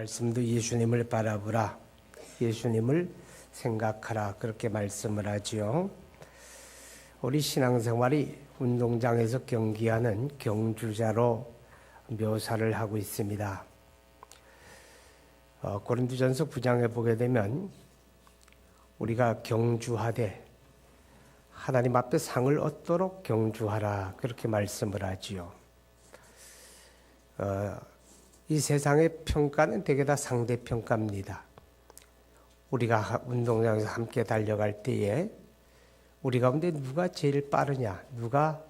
말씀도 예수님을 바라보라, 예수님을 생각하라 그렇게 말씀을 하지요. 우리 신앙생활이 운동장에서 경기하는 경주자로 묘사를 하고 있습니다. 고린도전서 9장에 보게 되면 우리가 경주하되 하나님 앞에 상을 얻도록 경주하라 그렇게 말씀을 하지요. 이 세상의 평가는 대개 다 상대평가입니다. 우리가 운동장에서 함께 달려갈 때에 우리 가운데 누가 제일 빠르냐, 누가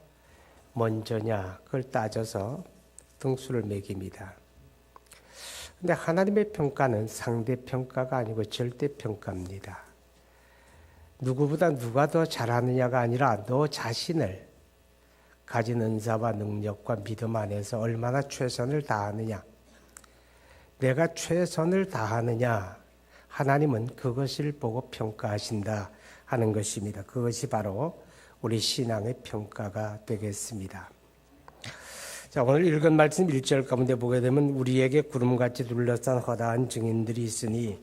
먼저냐 그걸 따져서 등수를 매깁니다. 그런데 하나님의 평가는 상대평가가 아니고 절대평가입니다. 누구보다 누가 더 잘하느냐가 아니라 너 자신을 가진 은사와 능력과 믿음 안에서 얼마나 최선을 다하느냐, 내가 최선을 다하느냐, 하나님은 그것을 보고 평가하신다 하는 것입니다. 그것이 바로 우리 신앙의 평가가 되겠습니다. 자, 오늘 읽은 말씀 1절 가운데 보게 되면 우리에게 구름같이 둘러싼 허다한 증인들이 있으니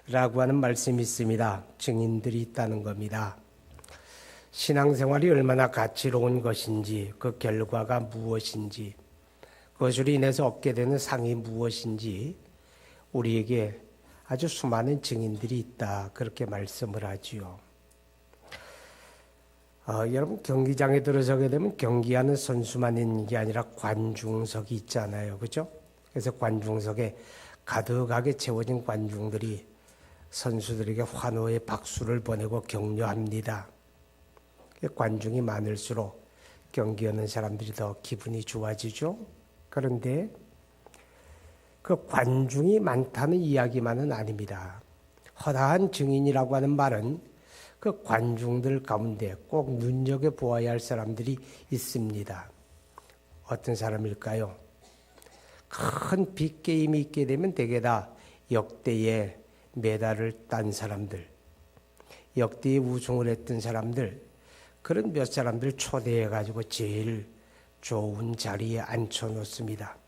라고 하는 말씀이 있습니다. 증인들이 있다는 겁니다. 신앙생활이 얼마나 가치로운 것인지, 그 결과가 무엇인지, 그것으로 인해서 얻게 되는 상이 무엇인지 우리에게 아주 수많은 증인들이 있다 그렇게 말씀을 하지요. 여러분, 경기장에 들어서게 되면 경기하는 선수만 있는 게 아니라 관중석이 있잖아요, 그렇죠? 그래서 관중석에 가득하게 채워진 관중들이 선수들에게 환호의 박수를 보내고 격려합니다. 관중이 많을수록 경기하는 사람들이 더 기분이 좋아지죠. 그런데 그 관중이 많다는 이야기만은 아닙니다. 허다한 증인이라고 하는 말은 그 관중들 가운데 꼭 눈여겨보아야 할 사람들이 있습니다. 어떤 사람일까요? 큰 빅게임이 있게 되면 대개 다 역대의 메달을 딴 사람들, 역대의 우승을 했던 사람들, 그런 몇 사람들 초대해가지고 제일 좋은 자리에 앉혀놓습니다.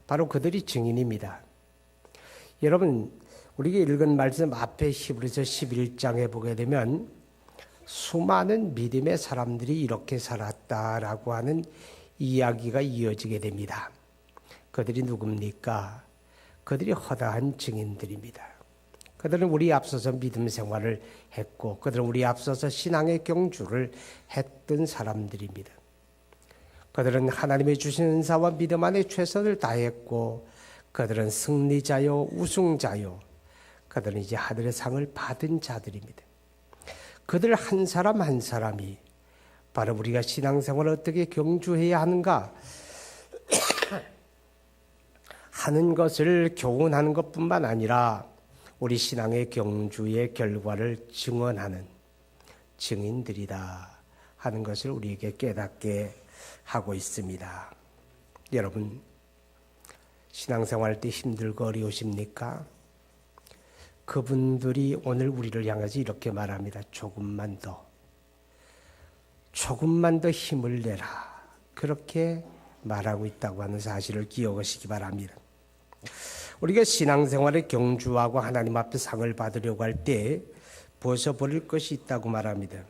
바로 그들이 증인입니다. 여러분, 우리가 읽은 말씀 앞에 히브리서 11장에 보게 되면 수많은 믿음의 사람들이 이렇게 살았다라고 하는 이야기가 이어지게 됩니다. 그들이 누굽니까? 그들이 허다한 증인들입니다. 그들은 우리 앞서서 믿음 생활을 했고 그들은 우리 앞서서 신앙의 경주를 했던 사람들입니다. 그들은 하나님의 주신 은사와 믿음 안에 최선을 다했고 그들은 승리자요 우승자요, 그들은 이제 하늘의 상을 받은 자들입니다. 그들 한 사람 한 사람이 바로 우리가 신앙생활을 어떻게 경주해야 하는가 하는 것을 교훈하는 것뿐만 아니라 우리 신앙의 경주의 결과를 증언하는 증인들이다 하는 것을 우리에게 깨닫게 하고 있습니다. 여러분, 신앙생활 때 힘들고 어려우십니까? 그분들이 오늘 우리를 향해서 이렇게 말합니다. 조금만 더 힘을 내라. 그렇게 말하고 있다고 하는 사실을 기억하시기 바랍니다. 우리가 신앙생활의 경주하고 하나님 앞에 상을 받으려고 할 때 벗어버릴 것이 있다고 말합니다.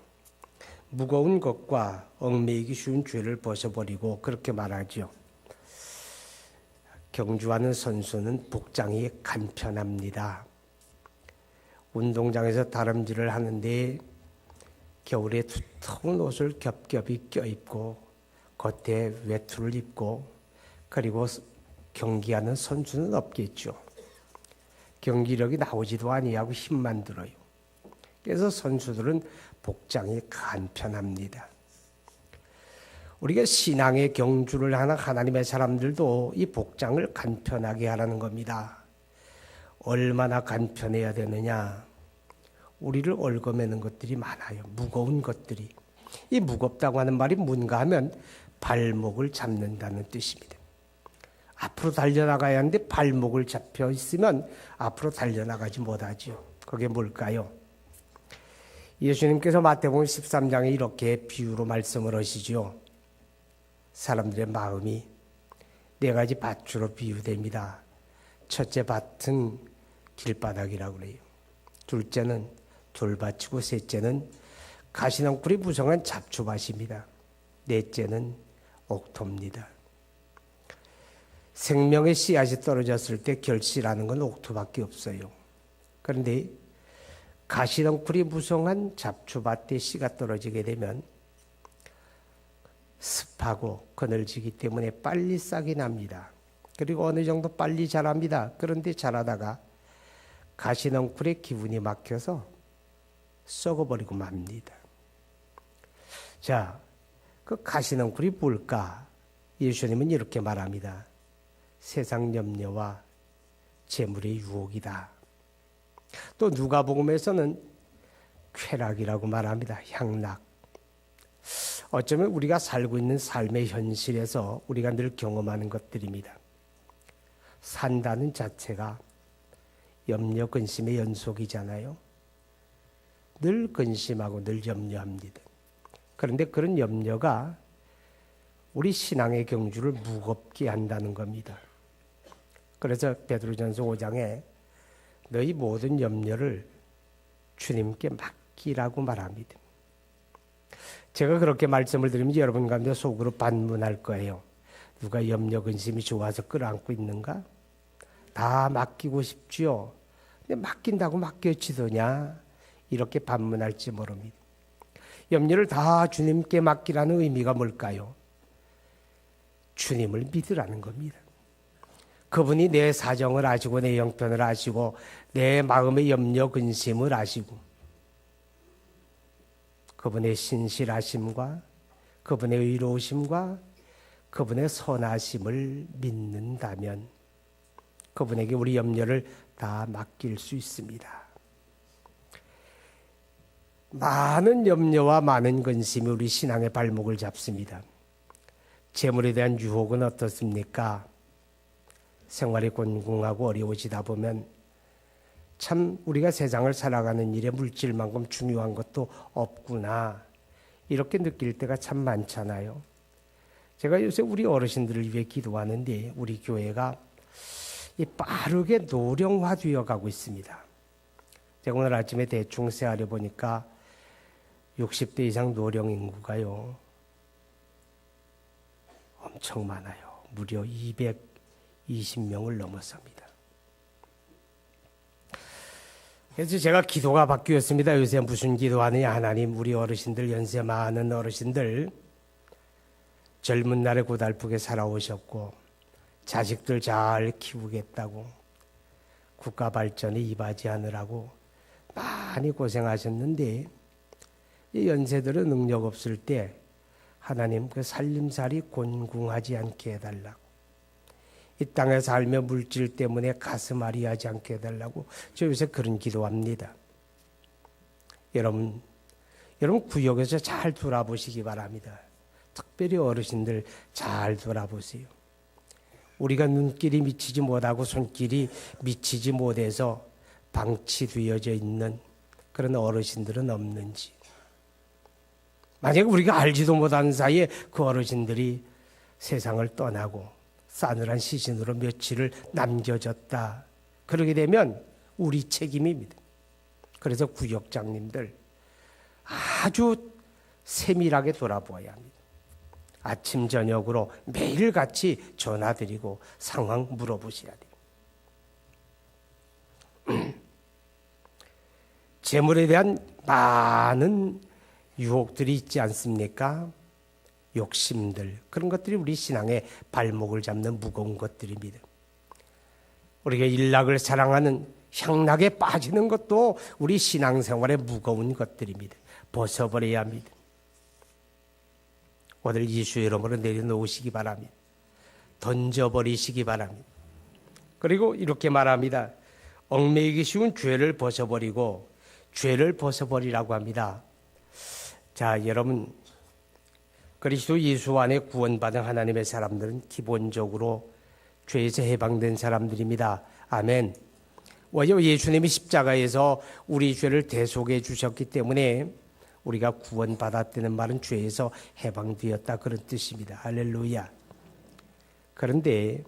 무거운 것과 얽매이기 쉬운 죄를 벗어버리고 그렇게 말하죠. 경주하는 선수는 복장이 간편합니다. 운동장에서 다름질을 하는데 겨울에 두터운 옷을 겹겹이 껴입고 겉에 외투를 입고 그리고 경기하는 선수는 없겠죠. 경기력이 나오지도 아니하고 힘만 들어요. 그래서 선수들은 복장이 간편합니다. 우리가 신앙의 경주를 하는 하나님의 사람들도 이 복장을 간편하게 하라는 겁니다. 얼마나 간편해야 되느냐? 우리를 얽어매는 것들이 많아요. 무거운 것들이. 이 무겁다고 하는 말이 뭔가 하면 발목을 잡는다는 뜻입니다. 앞으로 달려나가야 하는데 발목을 잡혀 있으면 앞으로 달려나가지 못하죠. 그게 뭘까요? 예수님께서 마태복음 13장에 이렇게 비유로 말씀을 하시죠. 사람들의 마음이 네 가지 밭으로 비유됩니다. 첫째 밭은 길바닥이라고 그래요. 둘째는 돌밭이고 셋째는 가시덩굴이 무성한 잡초밭입니다. 넷째는 옥토입니다. 생명의 씨앗이 떨어졌을 때 결실하는 건 옥토밖에 없어요. 그런데 가시덩굴이 무성한 잡초밭에 씨가 떨어지게 되면 습하고 그늘지기 때문에 빨리 싹이 납니다. 그리고 어느 정도 빨리 자랍니다. 그런데 자라다가 가시덩굴에 기운이 막혀서 썩어버리고 맙니다. 자, 그 가시덩굴이 뭘까? 예수님은 이렇게 말합니다. 세상 염려와 재물의 유혹이다. 또 누가복음에서는 쾌락이라고 말합니다. 향락. 어쩌면 우리가 살고 있는 삶의 현실에서 우리가 늘 경험하는 것들입니다. 산다는 자체가 염려, 근심의 연속이잖아요. 늘 근심하고 늘 염려합니다. 그런데 그런 염려가 우리 신앙의 경주를 무겁게 한다는 겁니다. 그래서 베드로전서 5장에 너희 모든 염려를 주님께 맡기라고 말합니다. 제가 그렇게 말씀을 드리면 여러분 가운데 속으로 반문할 거예요. 누가 염려 근심이 좋아서 끌어안고 있는가? 다 맡기고 싶지요. 근데 맡긴다고 맡겨지더냐? 이렇게 반문할지 모릅니다. 염려를 다 주님께 맡기라는 의미가 뭘까요? 주님을 믿으라는 겁니다. 그분이 내 사정을 아시고 내 형편을 아시고 내 마음의 염려 근심을 아시고 그분의 신실하심과 그분의 의로우심과 그분의 선하심을 믿는다면 그분에게 우리 염려를 다 맡길 수 있습니다. 많은 염려와 많은 근심이 우리 신앙의 발목을 잡습니다. 재물에 대한 유혹은 어떻습니까? 생활이 곤궁하고 어려워지다 보면 참 우리가 세상을 살아가는 일에 물질만큼 중요한 것도 없구나 이렇게 느낄 때가 참 많잖아요. 제가 요새 우리 어르신들을 위해 기도하는데 우리 교회가 빠르게 노령화되어 가고 있습니다. 제가 오늘 아침에 대충 세하려 보니까 60대 이상 노령 인구가요 엄청 많아요. 무려 220명을 넘어섭니다. 그래서 제가 기도가 바뀌었습니다. 요새 무슨 기도하느냐. 하나님 우리 어르신들 연세 많은 어르신들 젊은 날에 고달프게 살아오셨고 자식들 잘 키우겠다고 국가 발전에 이바지하느라고 많이 고생하셨는데 이 연세들은 능력 없을 때 하나님 그 살림살이 곤궁하지 않게 해달라고 이 땅에 살며 물질 때문에 가슴 아리하지 않게 해달라고 저 요새 그런 기도합니다. 여러분 구역에서 잘 돌아보시기 바랍니다. 특별히 어르신들 잘 돌아보세요. 우리가 눈길이 미치지 못하고 손길이 미치지 못해서 방치되어져 있는 그런 어르신들은 없는지, 만약에 우리가 알지도 못하는 사이에 그 어르신들이 세상을 떠나고 싸늘한 시신으로 며칠을 남겨졌다. 그러게 되면 우리 책임입니다. 그래서 구역장님들 아주 세밀하게 돌아보아야 합니다. 아침 저녁으로 매일같이 전화드리고 상황 물어보셔야 돼요. 재물에 대한 많은 유혹들이 있지 않습니까? 욕심들, 그런 것들이 우리 신앙의 발목을 잡는 무거운 것들입니다. 우리가 일락을 사랑하는 향락에 빠지는 것도 우리 신앙생활의 무거운 것들입니다. 벗어버려야 합니다. 오늘 예수의 이름으로 내려놓으시기 바랍니다. 던져버리시기 바랍니다. 그리고 이렇게 말합니다. 얽매이기 쉬운 죄를 벗어버리고 죄를 벗어버리라고 합니다. 자, 여러분, 그리스도 예수 안에 구원받은 하나님의 사람들은 기본적으로 죄에서 해방된 사람들입니다. 아멘. 왜요? 예수님이 십자가에서 우리 죄를 대속해 주셨기 때문에 우리가 구원받았다는 말은 죄에서 해방되었다 그런 뜻입니다. 할렐루야. 그런데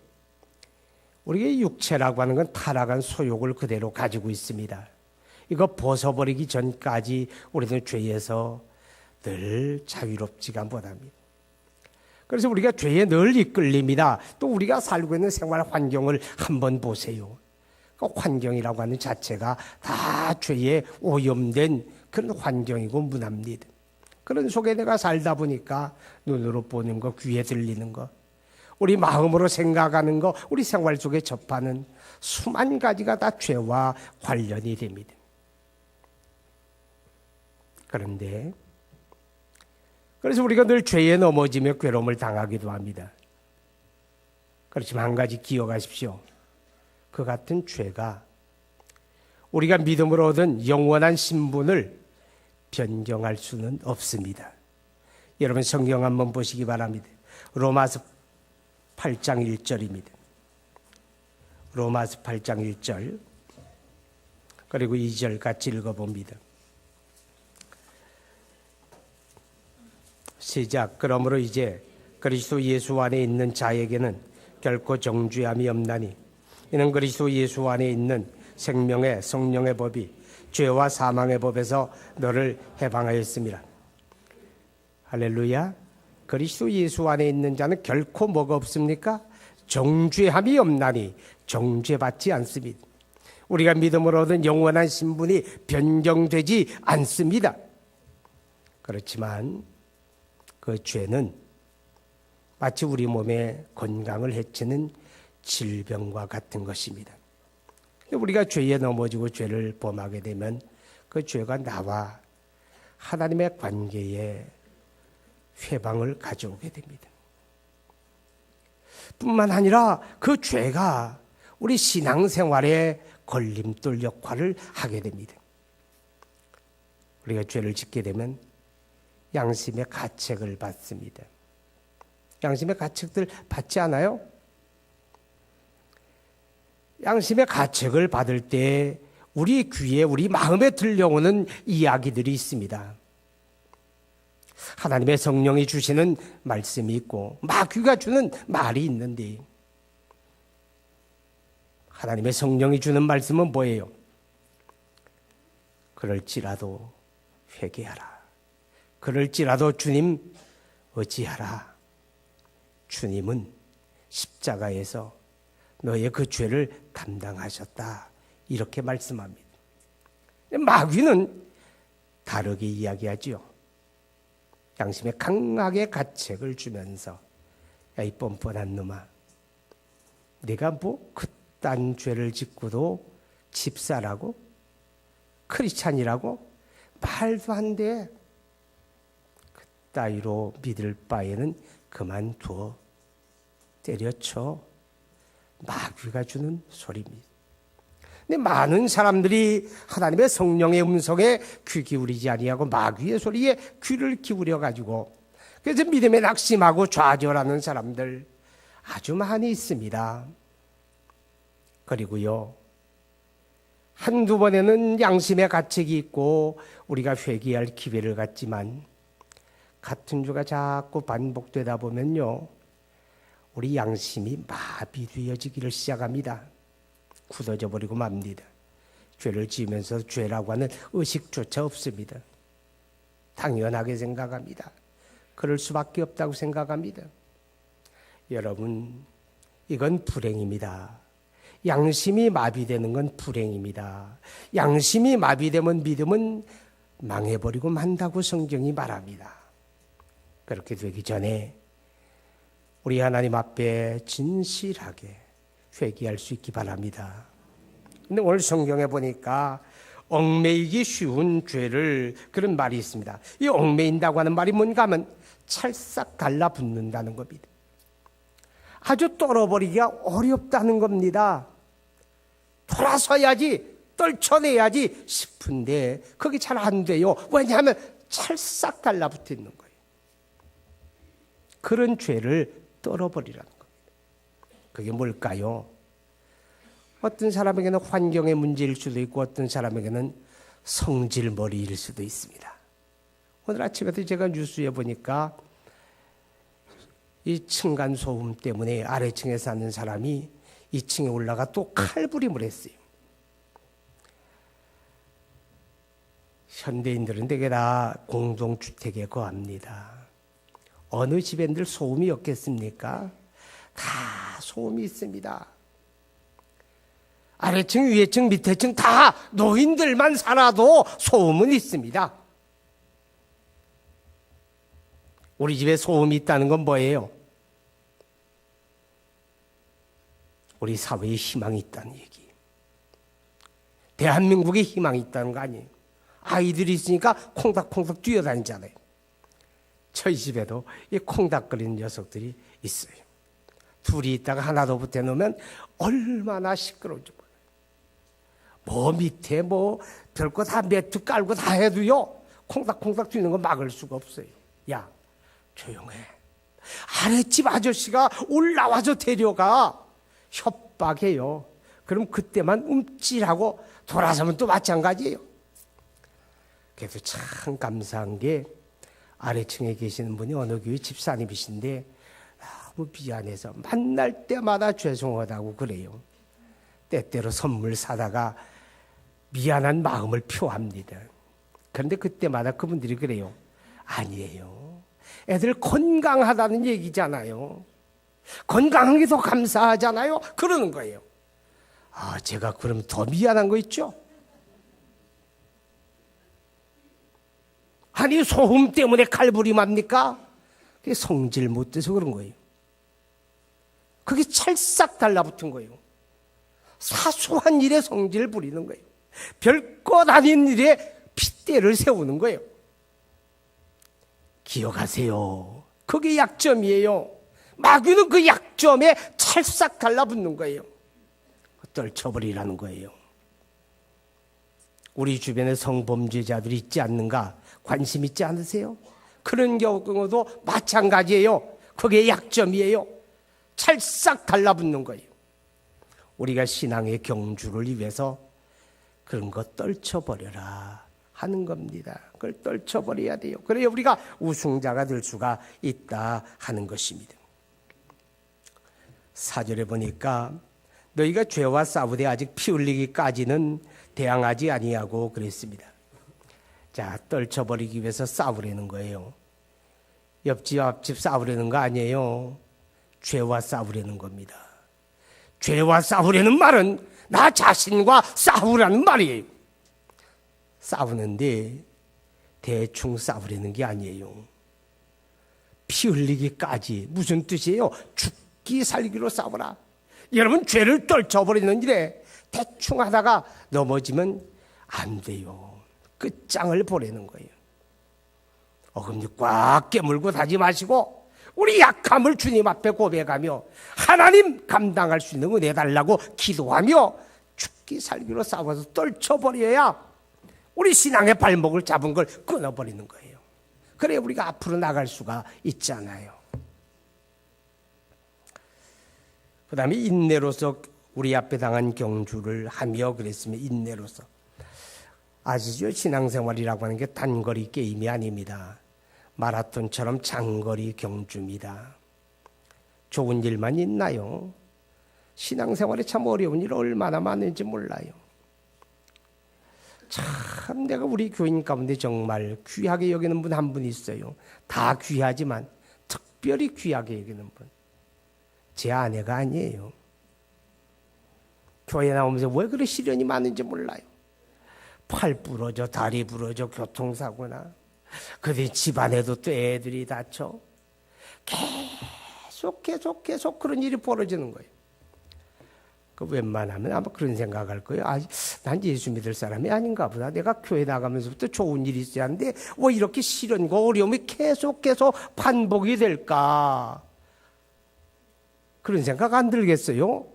우리의 육체라고 하는 건 타락한 소욕을 그대로 가지고 있습니다. 이거 벗어버리기 전까지 우리는 죄에서 늘 자유롭지가 못합니다. 그래서 우리가 죄에 늘 이끌립니다. 또 우리가 살고 있는 생활 환경을 한번 보세요. 그 환경이라고 하는 자체가 다 죄에 오염된 그런 환경이고 문화입니다. 그런 속에 내가 살다 보니까 눈으로 보는 거, 귀에 들리는 거, 우리 마음으로 생각하는 거, 우리 생활 속에 접하는 수만 가지가 다 죄와 관련이 됩니다. 그런데 그래서 우리가 늘 죄에 넘어지며 괴로움을 당하기도 합니다. 그렇지만 한 가지 기억하십시오. 그 같은 죄가 우리가 믿음으로 얻은 영원한 신분을 변경할 수는 없습니다. 여러분 성경 한번 보시기 바랍니다. 로마서 8장 1절입니다. 로마서 8장 1절 그리고 2절 같이 읽어봅니다. 시작. 그러므로 이제 그리스도 예수 안에 있는 자에게는 결코 정죄함이 없나니 이는 그리스도 예수 안에 있는 생명의 성령의 법이 죄와 사망의 법에서 너를 해방하였습니다. 할렐루야. 그리스도 예수 안에 있는 자는 결코 뭐가 없습니까? 정죄함이 없나니 정죄받지 않습니다. 우리가 믿음으로 얻은 영원한 신분이 변경되지 않습니다. 그렇지만 그 죄는 마치 우리 몸의 건강을 해치는 질병과 같은 것입니다. 우리가 죄에 넘어지고 죄를 범하게 되면 그 죄가 나와 하나님의 관계에 회방을 가져오게 됩니다. 뿐만 아니라 그 죄가 우리 신앙생활에 걸림돌 역할을 하게 됩니다. 우리가 죄를 짓게 되면 양심의 가책을 받습니다. 양심의 가책들 받지 않아요? 양심의 가책을 받을 때 우리 귀에 우리 마음에 들려오는 이야기들이 있습니다. 하나님의 성령이 주시는 말씀이 있고 마귀가 주는 말이 있는데 하나님의 성령이 주는 말씀은 뭐예요? 그럴지라도 회개하라. 그럴지라도 주님 의지하라. 주님은 십자가에서 너의 그 죄를 담당하셨다. 이렇게 말씀합니다. 마귀는 다르게 이야기하지요. 양심에 강하게 가책을 주면서 야, 이 뻔뻔한 놈아, 네가 뭐 그딴 죄를 짓고도 집사라고? 크리스찬이라고? 말도 안 돼. 그따위로 믿을 바에는 그만두어. 때려쳐. 마귀가 주는 소리입니다. 근데 많은 사람들이 하나님의 성령의 음성에 귀 기울이지 아니하고 마귀의 소리에 귀를 기울여 가지고 그래서 믿음에 낙심하고 좌절하는 사람들 아주 많이 있습니다. 그리고요, 한두 번에는 양심의 가책이 있고 우리가 회개할 기회를 갖지만 같은 죄가 자꾸 반복되다 보면요, 우리 양심이 마비되어지기를 시작합니다. 굳어져 버리고 맙니다. 죄를 지으면서 죄라고 하는 의식조차 없습니다. 당연하게 생각합니다. 그럴 수밖에 없다고 생각합니다. 여러분, 이건 불행입니다. 양심이 마비되는 건 불행입니다. 양심이 마비되면 믿음은 망해버리고 만다고 성경이 말합니다. 그렇게 되기 전에 우리 하나님 앞에 진실하게 회개할 수 있기 바랍니다. 근데 오늘 성경에 보니까 얽매이기 쉬운 죄를, 그런 말이 있습니다. 이 얽매인다고 하는 말이 뭔가 하면 찰싹 달라붙는다는 겁니다. 아주 떨어버리기가 어렵다는 겁니다. 돌아서야지, 떨쳐내야지 싶은데 그게 잘 안 돼요. 왜냐하면 찰싹 달라붙어 있는 거예요. 그런 죄를 떨어버리라는 겁니다. 그게 뭘까요? 어떤 사람에게는 환경의 문제일 수도 있고 어떤 사람에게는 성질머리일 수도 있습니다. 오늘 아침에도 제가 뉴스에 보니까 이 층간소음 때문에 아래층에 사는 사람이 2층에 올라가 또 칼부림을 했어요. 현대인들은 대개 다 공동주택에 거합니다. 어느 집엔들 소음이 없겠습니까? 다 소음이 있습니다. 아래층, 위에층, 밑에층 다 노인들만 살아도 소음은 있습니다. 우리 집에 소음이 있다는 건 뭐예요? 우리 사회에 희망이 있다는 얘기. 대한민국에 희망이 있다는 거 아니에요. 아이들이 있으니까 콩닥콩닥 뛰어다니잖아요. 저희 집에도 이 콩닥거리는 녀석들이 있어요. 둘이 있다가 하나 더 붙여놓으면 얼마나 시끄러운지 몰라요. 뭐 밑에 뭐 별거 다 매트 깔고 다 해도요, 콩닥콩닥 뛰는 거 막을 수가 없어요. 야, 조용해. 아랫집 아저씨가 올라와서 데려가. 협박해요. 그럼 그때만 움찔하고 돌아서면 또 마찬가지예요. 그래서 참 감사한 게 아래층에 계시는 분이 어느 교회 집사님이신데 너무 미안해서 만날 때마다 죄송하다고 그래요. 때때로 선물 사다가 미안한 마음을 표합니다. 그런데 그때마다 그분들이 그래요. 아니에요. 애들 건강하다는 얘기잖아요. 건강한 게 더 감사하잖아요. 그러는 거예요. 아, 제가 그럼 더 미안한 거 있죠? 아니, 소음 때문에 칼부림합니까? 그게 성질 못 돼서 그런 거예요. 그게 찰싹 달라붙은 거예요. 사소한 일에 성질 부리는 거예요. 별것 아닌 일에 핏대를 세우는 거예요. 기억하세요. 그게 약점이에요. 마귀는 그 약점에 찰싹 달라붙는 거예요. 떨쳐버리라는 거예요. 우리 주변에 성범죄자들이 있지 않는가 관심 있지 않으세요? 그런 경우도 마찬가지예요. 그게 약점이에요. 찰싹 달라붙는 거예요. 우리가 신앙의 경주를 위해서 그런 거 떨쳐버려라 하는 겁니다. 그걸 떨쳐버려야 돼요. 그래야 우리가 우승자가 될 수가 있다 하는 것입니다. 4절에 보니까 너희가 죄와 싸우되 아직 피 흘리기까지는 대항하지 아니하고 그랬습니다. 자, 떨쳐버리기 위해서 싸우려는 거예요. 옆집 앞집 싸우려는 거 아니에요. 죄와 싸우려는 겁니다. 죄와 싸우려는 말은 나 자신과 싸우라는 말이에요. 싸우는데 대충 싸우려는 게 아니에요. 피 흘리기까지 무슨 뜻이에요? 죽기 살기로 싸우라. 여러분, 죄를 떨쳐버리는 일에 대충 하다가 넘어지면 안 돼요. 끝장을 보내는 거예요. 어금니 꽉 깨물고 다지 마시고 우리 약함을 주님 앞에 고백하며 하나님 감당할 수 있는 은혜 달라고 기도하며 죽기 살기로 싸워서 떨쳐버려야 우리 신앙의 발목을 잡은 걸 끊어버리는 거예요. 그래야 우리가 앞으로 나갈 수가 있잖아요. 그 다음에 인내로서 우리 앞에 당한 경주를 하며 그랬으면 인내로서. 아시죠? 신앙생활이라고 하는 게 단거리 게임이 아닙니다. 마라톤처럼 장거리 경주입니다. 좋은 일만 있나요? 신앙생활에 참 어려운 일 얼마나 많은지 몰라요. 참 내가 우리 교인 가운데 정말 귀하게 여기는 분 한 분 있어요. 다 귀하지만 특별히 귀하게 여기는 분. 제 아내가 아니에요. 교회 나오면서 왜 그렇게 시련이 많은지 몰라요. 팔 부러져, 다리 부러져, 교통사고나. 그런데 집안에도 또 애들이 다쳐. 계속 그런 일이 벌어지는 거예요. 그 웬만하면 아마 그런 생각할 거예요. 아, 난 예수 믿을 사람이 아닌가 보다. 내가 교회 나가면서부터 좋은 일이 있어야 하는데 왜 이렇게 시련과 어려움이 계속 반복이 될까? 그런 생각 안 들겠어요?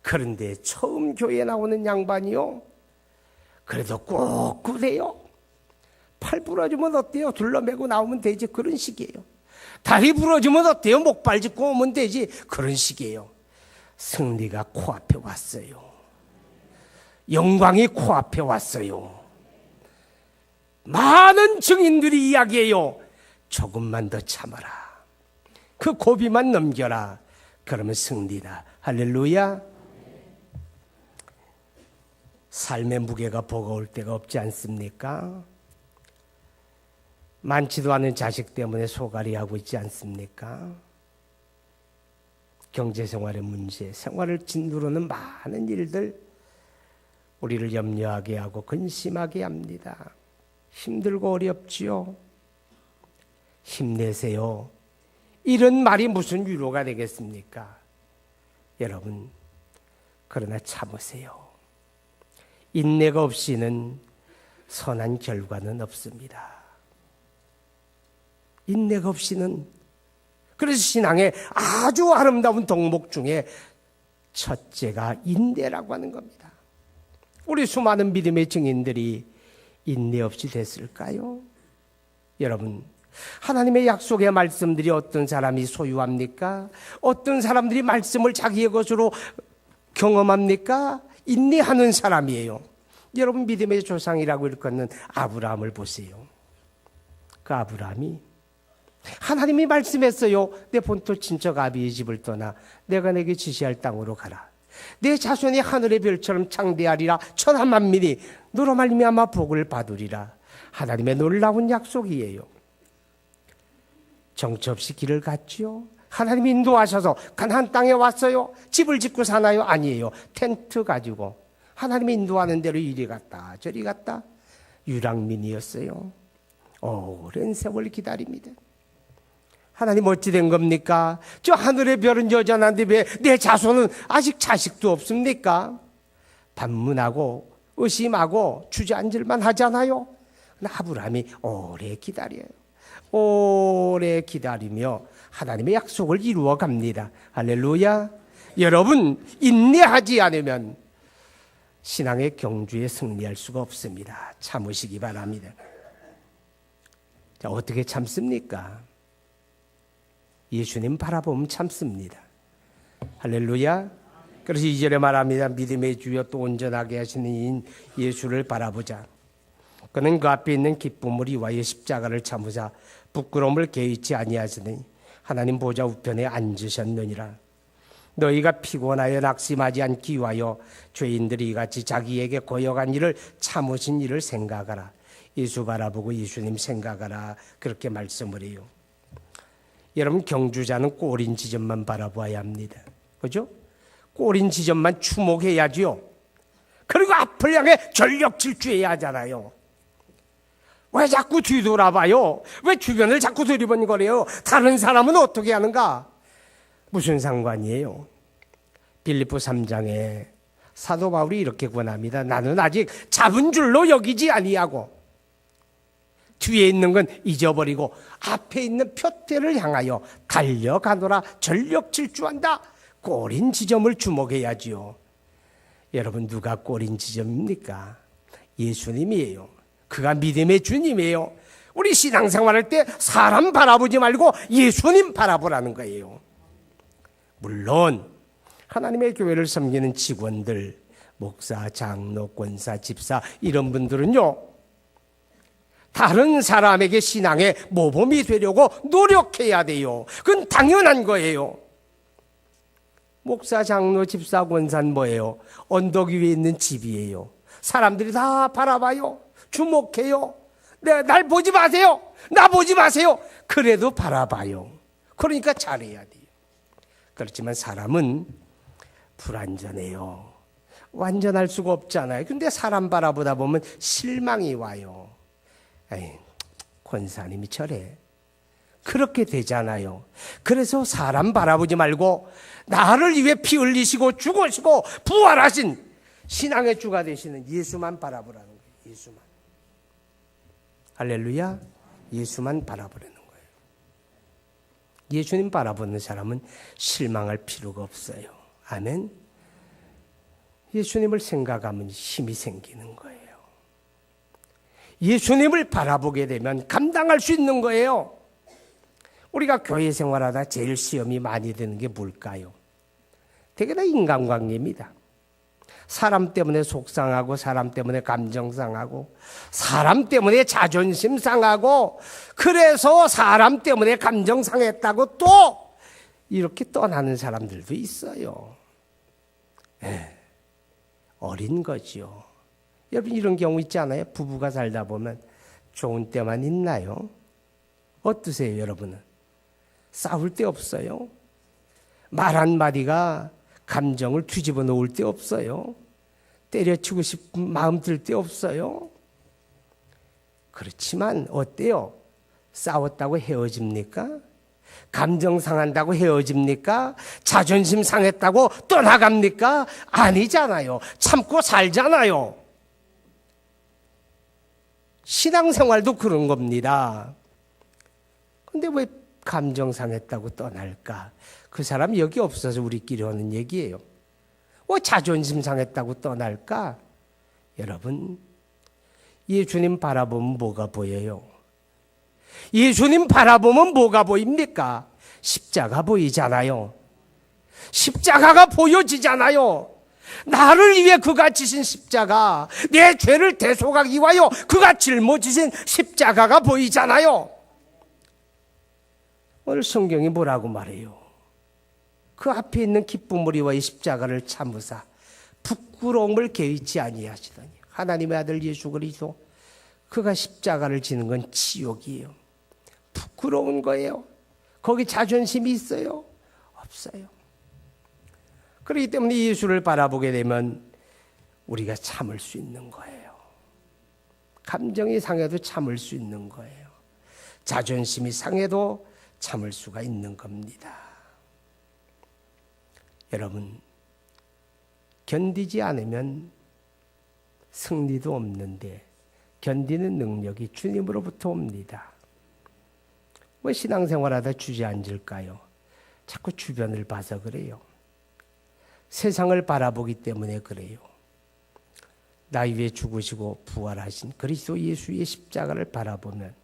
그런데 처음 교회에 나오는 양반이요. 그래도 꿋꿋해요. 팔 부러지면 어때요? 둘러매고 나오면 되지. 그런 식이에요. 다리 부러지면 어때요? 목발 짚고 오면 되지. 그런 식이에요. 승리가 코앞에 왔어요. 영광이 코앞에 왔어요. 많은 증인들이 이야기해요. 조금만 더 참아라. 그 고비만 넘겨라. 그러면 승리다. 할렐루야. 삶의 무게가 버거울 때가 없지 않습니까? 많지도 않은 자식 때문에 소갈이하고 있지 않습니까? 경제생활의 문제, 생활을 짓누르는 많은 일들 우리를 염려하게 하고 근심하게 합니다. 힘들고 어렵지요? 힘내세요. 이런 말이 무슨 위로가 되겠습니까? 여러분, 그러나 참으세요. 인내가 없이는 선한 결과는 없습니다. 인내가 없이는. 그래서 신앙의 아주 아름다운 덕목 중에 첫째가 인내라고 하는 겁니다. 우리 수많은 믿음의 증인들이 인내 없이 됐을까요? 여러분, 하나님의 약속의 말씀들이 어떤 사람이 소유합니까? 어떤 사람들이 말씀을 자기의 것으로 경험합니까? 인내하는 사람이에요. 여러분, 믿음의 조상이라고 일컫는 아브라함을 보세요. 그 아브라함이 하나님이 말씀했어요. 내 본토 친척 아비의 집을 떠나 내가 내게 지시할 땅으로 가라. 내 자손이 하늘의 별처럼 창대하리라. 천하 만민이 너로 말미암아 복을 받으리라. 하나님의 놀라운 약속이에요. 정처 없이 길을 갔지요. 하나님이 인도하셔서 가나안 땅에 왔어요. 집을 짓고 사나요? 아니에요. 텐트 가지고 하나님이 인도하는 대로 이리 갔다 저리 갔다. 유랑민이었어요. 오랜 세월 기다립니다. 하나님 어찌 된 겁니까? 저 하늘의 별은 여전한데 왜 내 자손은 아직 자식도 없습니까? 반문하고 의심하고 주저앉을만 하잖아요. 아브라함이 오래 기다려요. 오래 기다리며 하나님의 약속을 이루어 갑니다. 할렐루야. 여러분, 인내하지 않으면 신앙의 경주에 승리할 수가 없습니다. 참으시기 바랍니다. 자, 어떻게 참습니까? 예수님 바라보면 참습니다. 할렐루야. 그래서 2절에 말합니다. 믿음의 주여 또 온전하게 하시는 이인 예수를 바라보자. 그는 그 앞에 있는 기쁨을 위하여 십자가를 참으사 부끄러움을 개의치 아니하시니 하나님 보좌 우편에 앉으셨느니라. 너희가 피곤하여 낙심하지 않기 위하여 죄인들이 이같이 자기에게 거역한 일을 참으신 일을 생각하라. 예수 바라보고 예수님 생각하라. 그렇게 말씀을 해요. 여러분, 경주자는 꼬린 지점만 바라봐야 합니다. 그죠? 꼬린 지점만 주목해야지요. 그리고 앞을 향해 전력 질주해야 하잖아요. 왜 자꾸 뒤돌아봐요? 왜 주변을 자꾸 들이번거려요? 다른 사람은 어떻게 하는가? 무슨 상관이에요? 빌립보 3장에 사도 바울이 이렇게 권합니다. 나는 아직 잡은 줄로 여기지 아니하고 뒤에 있는 건 잊어버리고 앞에 있는 표대를 향하여 달려가노라. 전력 질주한다. 꼬린 지점을 주목해야지요. 여러분, 누가 꼬린 지점입니까? 예수님이에요. 그가 믿음의 주님이에요. 우리 신앙생활할 때 사람 바라보지 말고 예수님 바라보라는 거예요. 물론 하나님의 교회를 섬기는 직원들, 목사, 장로, 권사, 집사 이런 분들은요, 다른 사람에게 신앙의 모범이 되려고 노력해야 돼요. 그건 당연한 거예요. 목사, 장로, 집사, 권사는 뭐예요? 언덕 위에 있는 집이에요. 사람들이 다 바라봐요. 주목해요. 날 보지 마세요. 나 보지 마세요. 그래도 바라봐요. 그러니까 잘해야 돼요. 그렇지만 사람은 불완전해요. 완전할 수가 없잖아요. 근데 사람 바라보다 보면 실망이 와요. 에이, 권사님이 저래. 그렇게 되잖아요. 그래서 사람 바라보지 말고 나를 위해 피 흘리시고 죽으시고 부활하신 신앙의 주가 되시는 예수만 바라보라는 거예요. 예수만. 할렐루야. 예수만 바라보라는 거예요. 예수님 바라보는 사람은 실망할 필요가 없어요. 아멘. 예수님을 생각하면 힘이 생기는 거예요. 예수님을 바라보게 되면 감당할 수 있는 거예요. 우리가 교회 생활하다 제일 시험이 많이 되는 게 뭘까요? 되게 다 인간관계입니다. 사람 때문에 속상하고, 사람 때문에 감정 상하고, 사람 때문에 자존심 상하고, 그래서 사람 때문에 감정 상했다고 또 이렇게 떠나는 사람들도 있어요. 어린 거지요. 여러분 이런 경우 있지 않아요? 부부가 살다 보면 좋은 때만 있나요? 어떠세요, 여러분은? 싸울 때 없어요? 말 한마디가 감정을 뒤집어 놓을 때 없어요? 때려치고 싶은 마음 들 때 없어요? 그렇지만 어때요? 싸웠다고 헤어집니까? 감정 상한다고 헤어집니까? 자존심 상했다고 떠나갑니까? 아니잖아요. 참고 살잖아요. 신앙생활도 그런 겁니다. 근데 왜 감정 상했다고 떠날까? 그 사람 여기 없어서 우리끼리 하는 얘기예요. 왜 자존심 상했다고 떠날까? 여러분, 예수님 바라보면 뭐가 보여요? 예수님 바라보면 뭐가 보입니까? 십자가 보이잖아요. 십자가가 보여지잖아요. 나를 위해 그가 지신 십자가, 내 죄를 대속하기 위하여 그가 짊어지신 십자가가 보이잖아요. 오늘 성경이 뭐라고 말해요? 그 앞에 있는 기쁨을 위하여 십자가를 참으사 부끄러움을 개의치 아니하시더니 하나님의 아들 예수 그리스도, 그가 십자가를 지는 건 지옥이에요. 부끄러운 거예요. 거기 자존심이 있어요? 없어요. 그렇기 때문에 예수를 바라보게 되면 우리가 참을 수 있는 거예요. 감정이 상해도 참을 수 있는 거예요. 자존심이 상해도 참을 수가 있는 겁니다. 여러분, 견디지 않으면 승리도 없는데 견디는 능력이 주님으로부터 옵니다. 왜 신앙생활하다 주저앉을까요? 자꾸 주변을 봐서 그래요. 세상을 바라보기 때문에 그래요. 나 위해 죽으시고 부활하신 그리스도 예수의 십자가를 바라보면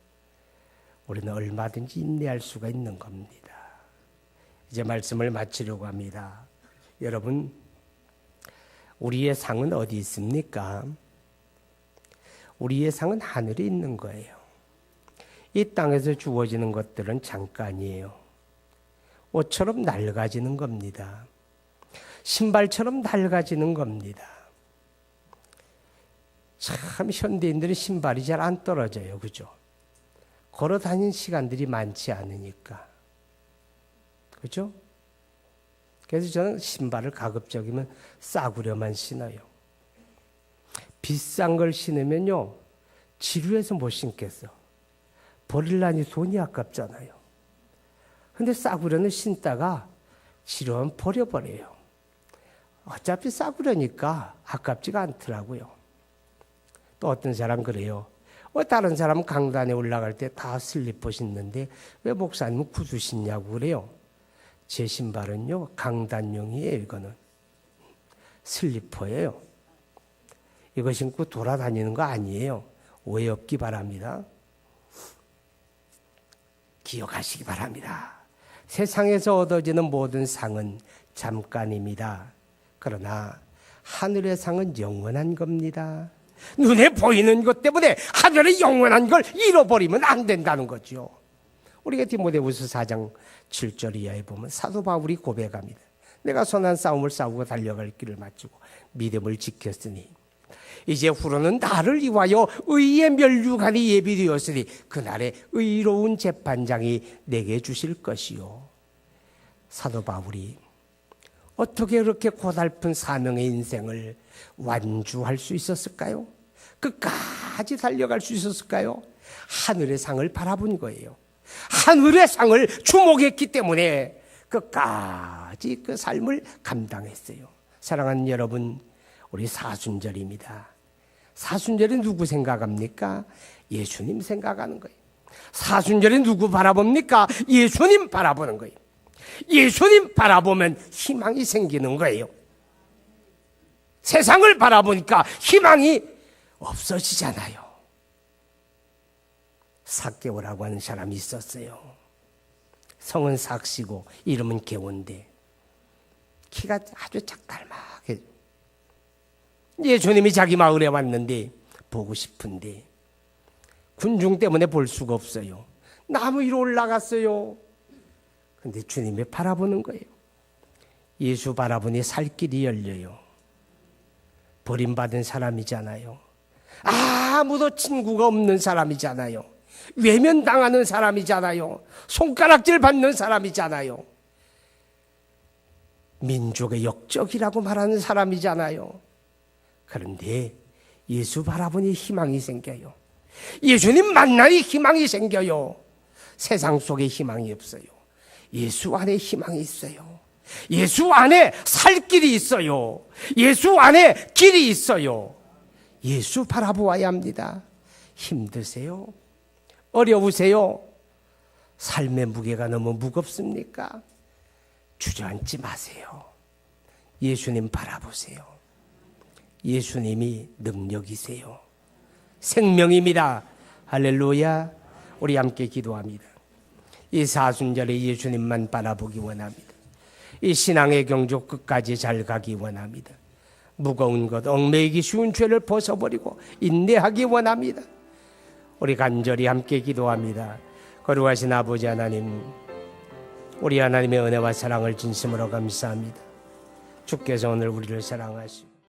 우리는 얼마든지 인내할 수가 있는 겁니다. 이제 말씀을 마치려고 합니다. 여러분, 우리의 상은 어디 있습니까? 우리의 상은 하늘에 있는 거예요. 이 땅에서 주어지는 것들은 잠깐이에요. 옷처럼 낡아지는 겁니다. 신발처럼 낡아지는 겁니다. 참 현대인들은 신발이 잘 안 떨어져요. 그죠? 걸어 다니는 시간들이 많지 않으니까. 그죠? 그래서 저는 신발을 가급적이면 싸구려만 신어요. 비싼 걸 신으면요, 지루해서 못 신겠어. 버릴라니 돈이 아깝잖아요. 근데 싸구려는 신다가 지루하면 버려버려요. 어차피 싸구려니까 아깝지가 않더라고요. 또 어떤 사람 그래요. 왜 다른 사람 강단에 올라갈 때 다 슬리퍼 신는데 왜 목사님은 구두 신냐고 그래요. 제 신발은요, 강단용이에요. 이거는 슬리퍼예요. 이거 신고 돌아다니는 거 아니에요. 오해 없기 바랍니다. 기억하시기 바랍니다. 세상에서 얻어지는 모든 상은 잠깐입니다. 그러나 하늘의 상은 영원한 겁니다. 눈에 보이는 것 때문에 하늘의 영원한 걸 잃어버리면 안 된다는 거죠. 우리가 디모데후서 4장 7절 이하에 보면 사도 바울이 고백합니다. 내가 선한 싸움을 싸우고 달려갈 길을 마치고 믿음을 지켰으니 이제 후로는 나를 위하여 의의 면류관이 예비되었으니 그날에 의로운 재판장이 내게 주실 것이요. 사도 바울이 어떻게 그렇게 고달픈 사명의 인생을 완주할 수 있었을까요? 끝까지 달려갈 수 있었을까요? 하늘의 상을 바라본 거예요. 하늘의 상을 주목했기 때문에 끝까지 그 삶을 감당했어요. 사랑하는 여러분, 우리 사순절입니다. 사순절에 누구 생각합니까? 예수님 생각하는 거예요. 사순절에 누구 바라봅니까? 예수님 바라보는 거예요. 예수님 바라보면 희망이 생기는 거예요. 세상을 바라보니까 희망이 없어지잖아요. 삭개오라고 하는 사람이 있었어요. 성은 삭시고 이름은 개오인데 키가 아주 작달막해. 예수님이 자기 마을에 왔는데 보고 싶은데 군중 때문에 볼 수가 없어요. 나무 위로 올라갔어요. 근데 주님이 바라보는 거예요. 예수 바라보니 살 길이 열려요. 버림받은 사람이잖아요. 아무도 친구가 없는 사람이잖아요. 외면당하는 사람이잖아요. 손가락질 받는 사람이잖아요. 민족의 역적이라고 말하는 사람이잖아요. 그런데 예수 바라보니 희망이 생겨요. 예수님 만나니 희망이 생겨요. 세상 속에 희망이 없어요. 예수 안에 희망이 있어요. 예수 안에 살 길이 있어요. 예수 안에 길이 있어요. 예수 바라보아야 합니다. 힘드세요? 어려우세요? 삶의 무게가 너무 무겁습니까? 주저앉지 마세요. 예수님 바라보세요. 예수님이 능력이세요. 생명입니다. 할렐루야. 우리 함께 기도합니다. 이 사순절에 예수님만 바라보기 원합니다. 이 신앙의 경주 끝까지 잘 가기 원합니다. 무거운 것, 얽매이기 쉬운 죄를 벗어버리고 인내하기 원합니다. 우리 간절히 함께 기도합니다. 거룩하신 아버지 하나님, 우리 하나님의 은혜와 사랑을 진심으로 감사합니다. 주께서 오늘 우리를 사랑하시고